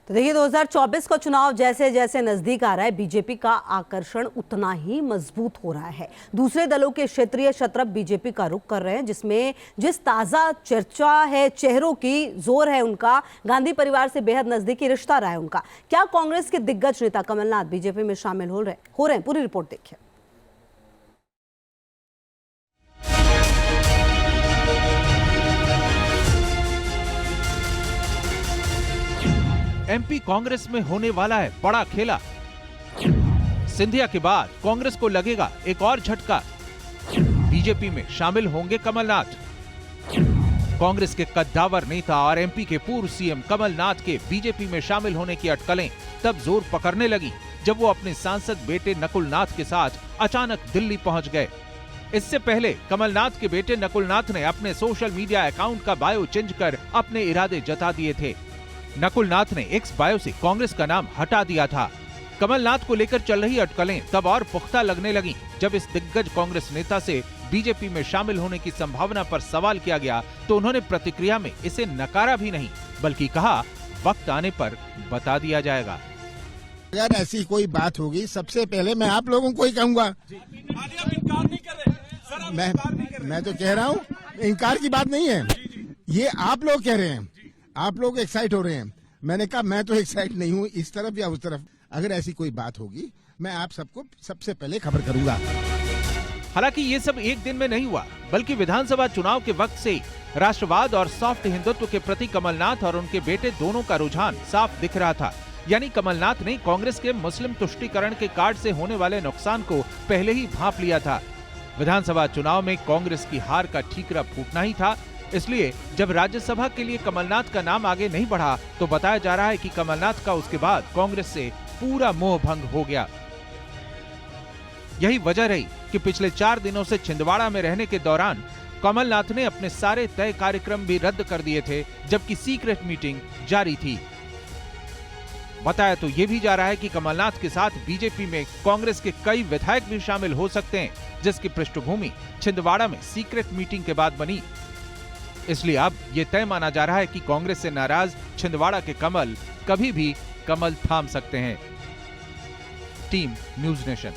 तो देखिए 2024 का चुनाव जैसे जैसे नजदीक आ रहा है, बीजेपी का आकर्षण उतना ही मजबूत हो रहा है। दूसरे दलों के क्षेत्रीय शत्रप बीजेपी का रुख कर रहे हैं, जिसमें जिस ताजा चर्चा है, चेहरों की जोर है उनका, गांधी परिवार से बेहद नजदीकी रिश्ता रहा है उनका। क्या कांग्रेस के दिग्गज नेता कमलनाथ बीजेपी में शामिल हो रहे हैं? पूरी रिपोर्ट देखिए। एमपी कांग्रेस में होने वाला है बड़ा खेला। सिंधिया के बाद कांग्रेस को लगेगा एक और झटका। बीजेपी में शामिल होंगे कमलनाथ। कांग्रेस के कद्दावर नेता और एमपी के पूर्व सीएम कमलनाथ के बीजेपी में शामिल होने की अटकलें तब जोर पकड़ने लगी जब वो अपने सांसद बेटे नकुलनाथ के साथ अचानक दिल्ली पहुंच गए। इससे पहले कमलनाथ के बेटे नकुलनाथ ने अपने सोशल मीडिया अकाउंट का बायो चेंज कर अपने इरादे जता दिए थे। नकुलनाथ ने एक्स बायो से कांग्रेस का नाम हटा दिया था। कमलनाथ को लेकर चल रही अटकलें तब और पुख्ता लगने लगी जब इस दिग्गज कांग्रेस नेता से बीजेपी में शामिल होने की संभावना पर सवाल किया गया तो उन्होंने प्रतिक्रिया में इसे नकारा भी नहीं, बल्कि कहा वक्त आने पर बता दिया जाएगा। अगर ऐसी कोई बात होगी सबसे पहले मैं आप लोगों को ही कहूंगा। मैं तो कह रहा हूँ, इनकार की बात नहीं है, ये आप लोग कह रहे हैं, आप लोग एक्साइट हो रहे हैं। मैंने कहा मैं तो एक्साइट नहीं हूँ इस तरफ या उस तरफ। अगर ऐसी कोई बात होगी मैं आप सबको सबसे पहले खबर करूंगा। हालांकि ये सब एक दिन में नहीं हुआ, बल्कि विधानसभा चुनाव के वक्त से राष्ट्रवाद और सॉफ्ट हिंदुत्व के प्रति कमलनाथ और उनके बेटे दोनों का रुझान साफ दिख रहा था। यानी कमलनाथ ने कांग्रेस के मुस्लिम तुष्टीकरण के कार्ड से होने वाले नुकसान को पहले ही भांप लिया था। विधानसभा चुनाव में कांग्रेस की हार का ठीकरा फूटना ही था, इसलिए जब राज्यसभा के लिए कमलनाथ का नाम आगे नहीं बढ़ा तो बताया जा रहा है कि कमलनाथ का उसके बाद कांग्रेस से पूरा मोह भंग हो गया। यही वजह रही कि पिछले 4 दिनों से छिंदवाड़ा में रहने के दौरान कमलनाथ ने अपने सारे तय कार्यक्रम भी रद्द कर दिए थे, जबकि सीक्रेट मीटिंग जारी थी। बताया तो ये भी जा रहा है कि कमलनाथ के साथ बीजेपी में कांग्रेस के कई विधायक भी शामिल हो सकते हैं, जिसकी पृष्ठभूमि छिंदवाड़ा में सीक्रेट मीटिंग के बाद बनी। इसलिए अब ये तय माना जा रहा है कि कांग्रेस से नाराज छिंदवाड़ा के कमल कभी भी कमल थाम सकते हैं। Team news nation.